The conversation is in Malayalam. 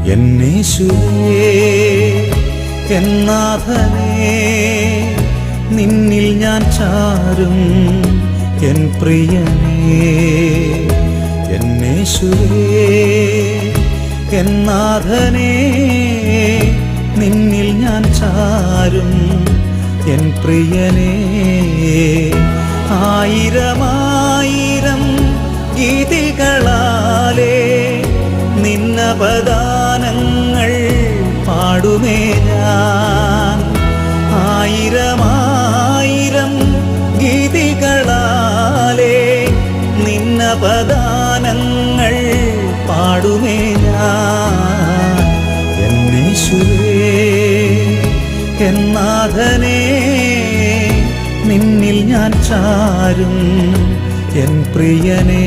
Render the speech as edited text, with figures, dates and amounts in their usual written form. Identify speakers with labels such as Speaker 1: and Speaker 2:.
Speaker 1: എന്നേശുവേ എന്നാഥനേ, നിന്നിൽ ഞാൻ ചാരും എൻ പ്രിയനേ. എന്നേശുവേ എന്നാഥനേ, നിന്നിൽ ഞാൻ ചാരും എൻ പ്രിയനേ. ആയിരമായിരം ഗീതികളാലേ നിന്നപദാനങ്ങൾ പാടുമേ ഞാൻ. ആയിരമായിരം ഗീതികളാലേ നിന്നപദാനങ്ങൾ പാടുമേ ഞാൻ. എന്നേശുവേ എന്നാഥനേ, നിന്നിൽ ഞാൻ ചാരും എൻ പ്രിയനേ.